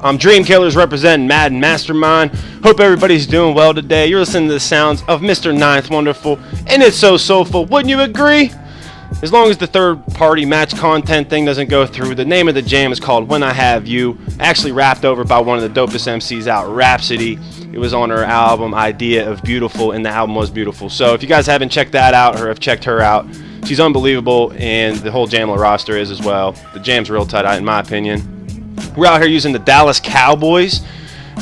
I'm Dreamkillas representing Madden Mastermind. Hope everybody's doing well today. You're listening to the sounds of Mr. Ninth Wonderful, and it's so soulful. Wouldn't you agree? As long as the third-party match content thing doesn't go through, the name of the jam is called When I Have You, actually rapped over by one of the dopest MCs out, Rhapsody. It was on her album Idea of Beautiful, and the album was beautiful. So if you guys haven't checked that out or have checked her out, she's unbelievable, and the whole Jamla roster is as well. The jam's real tight, in my opinion. We're out here using the Dallas Cowboys,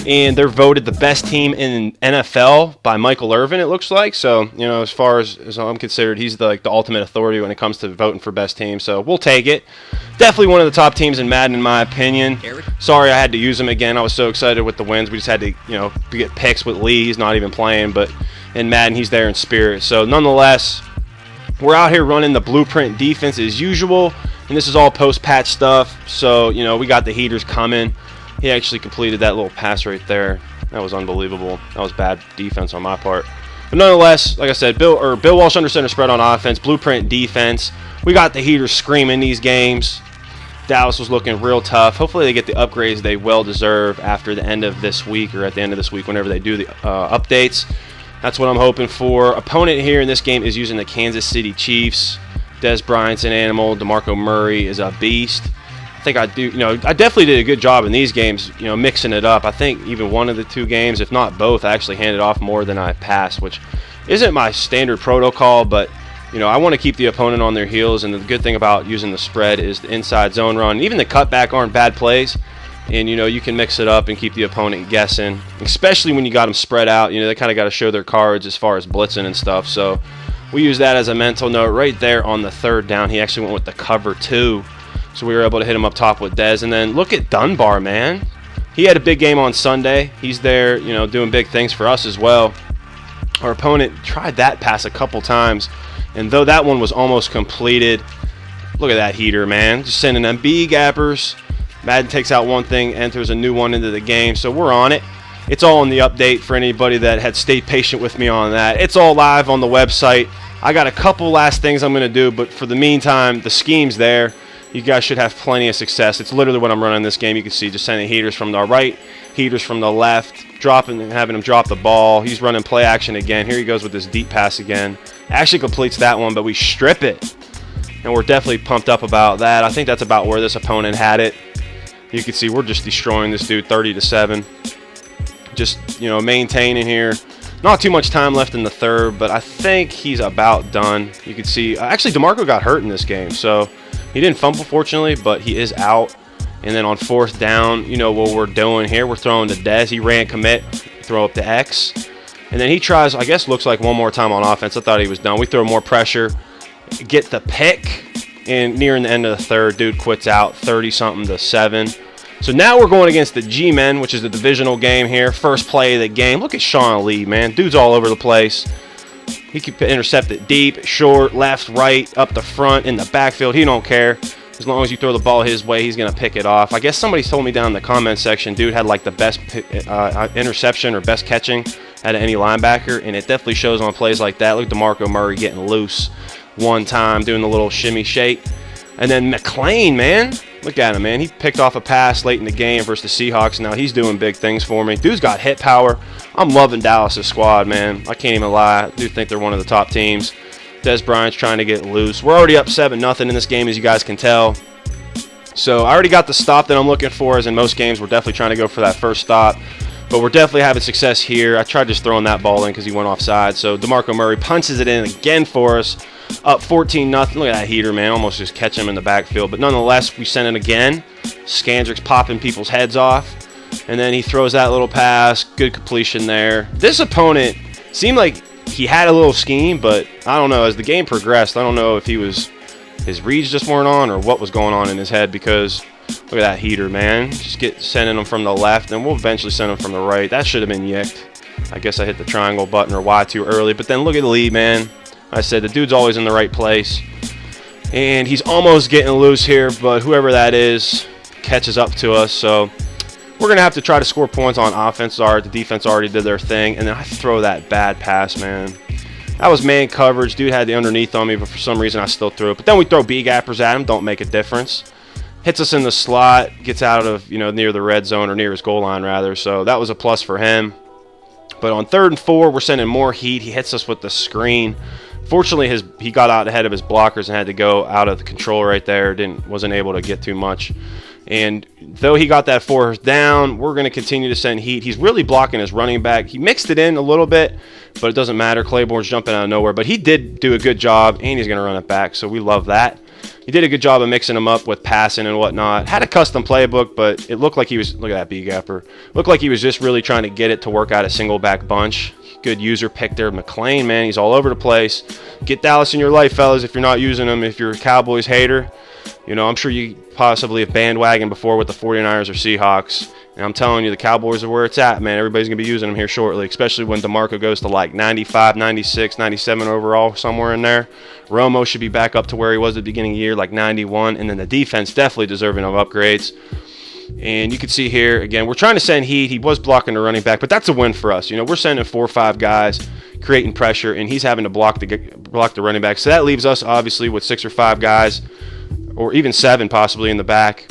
and they're voted the best team in NFL by Michael Irvin, it looks like. So, you know, as far as I'm considered, he's the ultimate authority when it comes to voting for best team. So we'll take it. Definitely one of the top teams in Madden, in my opinion. Sorry I had to use him again. I was so excited with the wins. We just had to, get picks with Lee. He's not even playing, but in Madden, he's there in spirit. So nonetheless, we're out here running the blueprint defense as usual. And this is all post-patch stuff, so, we got the heaters coming. He actually completed that little pass right there. That was unbelievable. That was bad defense on my part. But nonetheless, like I said, Bill Walsh under center spread on offense, blueprint defense. We got the heaters screaming these games. Dallas was looking real tough. Hopefully they get the upgrades they well deserve after the end of this week or at the end of this week whenever they do the updates. That's what I'm hoping for. Opponent here in this game is using the Kansas City Chiefs. Dez Bryant's an animal. DeMarco Murray is a beast. I think I definitely did a good job in these games, mixing it up. I think even one of the two games, if not both, I actually handed off more than I passed, which isn't my standard protocol, but, I want to keep the opponent on their heels, and the good thing about using the spread is the inside zone run. Even the cutback aren't bad plays, and, you can mix it up and keep the opponent guessing, especially when you got them spread out. They kind of got to show their cards as far as blitzing and stuff, so we use that as a mental note right there on the third down. He actually went with the cover 2, so we were able to hit him up top with Dez. And then look at Dunbar, man. He had a big game on Sunday. He's there, doing big things for us as well. Our opponent tried that pass a couple times, and though that one was almost completed, look at that heater, man. Just sending them B-gappers. Madden takes out one thing, enters a new one into the game, so we're on it. It's all in the update for anybody that had stayed patient with me on that. It's all live on the website. I got a couple last things I'm going to do, but for the meantime, the scheme's there. You guys should have plenty of success. It's literally what I'm running this game. You can see just sending heaters from the right, heaters from the left, dropping and having him drop the ball. He's running play action again. Here he goes with this deep pass again. Actually completes that one, but we strip it. And we're definitely pumped up about that. I think that's about where this opponent had it. You can see we're just destroying this dude 30-7. Just, maintaining here. Not too much time left in the third, but I think he's about done. You can see, actually, DeMarco got hurt in this game, so he didn't fumble, fortunately, but he is out. And then on fourth down, what we're doing here, we're throwing to Dez. He ran commit, throw up to X. And then he tries, I guess, looks like one more time on offense. I thought he was done. We throw more pressure, get the pick, and nearing the end of the third, dude quits out 30-something-7. So now we're going against the G-Men, which is the divisional game here. First play of the game. Look at Sean Lee, man. Dude's all over the place. He can intercept it deep, short, left, right, up the front, in the backfield. He don't care. As long as you throw the ball his way, he's going to pick it off. I guess somebody told me down in the comment section, dude had like the best interception or best catching out of any linebacker, and it definitely shows on plays like that. Look at DeMarco Murray getting loose one time, doing the little shimmy shake. And then McLean, man. Look at him, man. He picked off a pass late in the game versus the Seahawks. Now he's doing big things for me. Dude's got hit power. I'm loving Dallas' squad, man. I can't even lie. I do think they're one of the top teams. Dez Bryant's trying to get loose. We're already up 7-0 in this game, as you guys can tell. So I already got the stop that I'm looking for, as in most games we're definitely trying to go for that first stop. But we're definitely having success here. I tried just throwing that ball in because he went offside. So DeMarco Murray punches it in again for us. Up 14-0. Look at that heater, man. Almost just catch him in the backfield. But nonetheless, we send it again. Skandrick's popping people's heads off. And then he throws that little pass. Good completion there. This opponent seemed like he had a little scheme, but I don't know. As the game progressed, I don't know if his reads just weren't on or what was going on in his head, because look at that heater, man. Just sending them from the left, and we'll eventually send them from the right. That should have been yicked. I guess I hit the triangle button or Y too early. But then look at the lead, man. I said the dude's always in the right place. And he's almost getting loose here, but whoever that is catches up to us. So we're going to have to try to score points on offense. The defense already did their thing. And then I throw that bad pass, man. That was man coverage. Dude had the underneath on me, but for some reason I still threw it. But then we throw B-gappers at him. Don't make a difference. hits us in the slot, gets out of, near the red zone, or near his goal line rather. So that was a plus for him. But on 3rd and 4, we're sending more heat. He hits us with the screen. Fortunately, he got out ahead of his blockers and had to go out of the control right there. Wasn't able to get too much. And though he got that 4th down, we're going to continue to send heat. He's really blocking his running back. He mixed it in a little bit, but it doesn't matter. Claiborne's jumping out of nowhere. But he did do a good job, and he's going to run it back, so we love that. He did a good job of mixing them up with passing and whatnot. Had a custom playbook, but it looked like he was, look at that B-gapper. Looked like he was just really trying to get it to work out a single back bunch. Good user pick there. McLean, man, he's all over the place. Get Dallas in your life, fellas, if you're not using him. If you're a Cowboys hater, I'm sure you possibly have bandwagoned before with the 49ers or Seahawks. And I'm telling you, the Cowboys are where it's at, man. Everybody's going to be using them here shortly, especially when DeMarco goes to like 95, 96, 97 overall, somewhere in there. Romo should be back up to where he was at the beginning of the year, like 91. And then the defense definitely deserving of upgrades. And you can see here, again, we're trying to send heat. He was blocking the running back, but that's a win for us. We're sending 4 or 5 guys, creating pressure, and he's having to block the running back. So that leaves us, obviously, with 6 or 5 guys, or even 7 possibly in the back,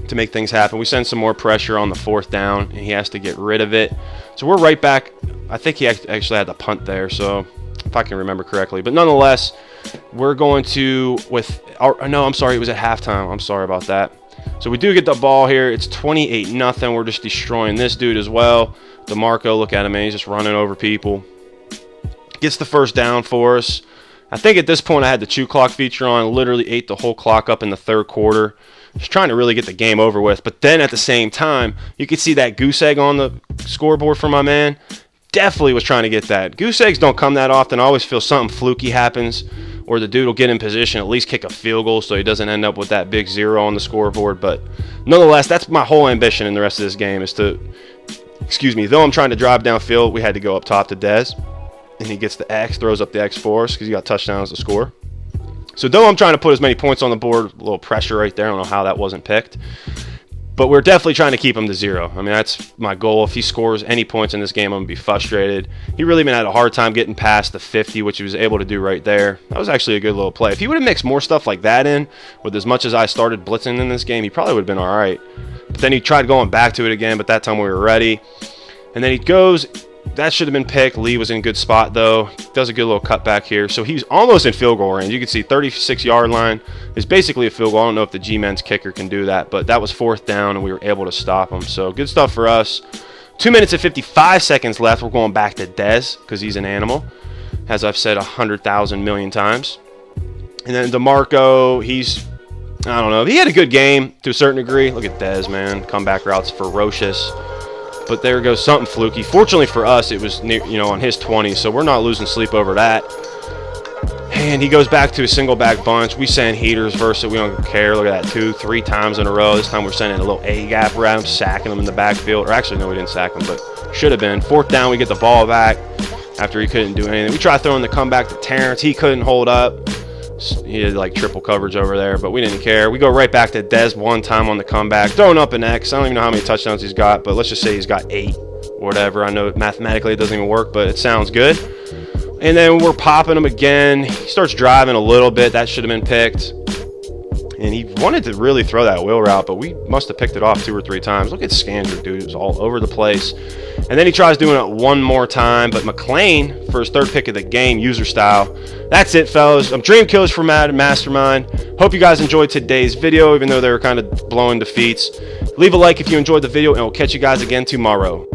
to make things happen. We send some more pressure on the 4th down, and he has to get rid of it. So we're right back. I think he actually had the punt there, so if I can remember correctly. But nonetheless, we're going to no, I'm sorry, it was at halftime. I'm sorry about that. So we do get the ball here. It's 28-0. We're just destroying this dude as well. DeMarco, look at him, man. He's just running over people. Gets the 1st down for us. I think at this point I had the chew clock feature on. Literally ate the whole clock up in the 3rd quarter. Just trying to really get the game over with. But then at the same time, you could see that goose egg on the scoreboard for my man. Definitely was trying to get that. Goose eggs don't come that often. I always feel something fluky happens, or the dude will get in position, at least kick a field goal so he doesn't end up with that big 0 on the scoreboard. But nonetheless, that's my whole ambition in the rest of this game is to, though I'm trying to drive downfield, we had to go up top to Dez. And he gets the X, throws up the X for us because he got touchdowns to score. So though I'm trying to put as many points on the board, a little pressure right there. I don't know how that wasn't picked. But we're definitely trying to keep him to 0. I mean, that's my goal. If he scores any points in this game, I'm going to be frustrated. He really had a hard time getting past the 50, which he was able to do right there. That was actually a good little play. If he would have mixed more stuff like that in, with as much as I started blitzing in this game, he probably would have been all right. But then he tried going back to it again, but that time we were ready. And then he goes... That should have been picked. Lee was in a good spot, though. Does a good little cutback here. So he's almost in field goal range. You can see 36-yard line is basically a field goal. I don't know if the G-Men's kicker can do that, but that was 4th down, and we were able to stop him. So good stuff for us. 2 minutes and 55 seconds left. We're going back to Dez because he's an animal, as I've said 100,000 million times. And then DeMarco, I don't know. He had a good game to a certain degree. Look at Dez, man. Comeback route's ferocious. But there goes something fluky. Fortunately for us, it was near, on his 20, so we're not losing sleep over that. And he goes back to a single back bunch. We send heaters versus it. We don't care. Look at that, 2, 3 times in a row. This time we're sending a little A-gap around him, sacking him in the backfield. Or actually, no, we didn't sack him, but should have been. 4th down, we get the ball back after he couldn't do anything. We tried throwing the comeback to Terrence. He couldn't hold up. He had like triple coverage over there, but we didn't care. We go right back to Dez one time on the comeback, throwing up an X. I don't even know how many touchdowns he's got, but let's just say he's got 8 or whatever. I know mathematically it doesn't even work, but it sounds good. And then we're popping him again. He starts driving a little bit. That should have been picked. And he wanted to really throw that wheel route, but we must have picked it off 2 or 3 times. Look at Scandrick, dude. It was all over the place. And then he tries doing it one more time, but McLean, for his 3rd pick of the game, user style. That's it, fellas. I'm dreamkillas for MaddenMastermind. Hope you guys enjoyed today's video, even though they were kind of blowing defeats. Leave a like if you enjoyed the video, and we'll catch you guys again tomorrow.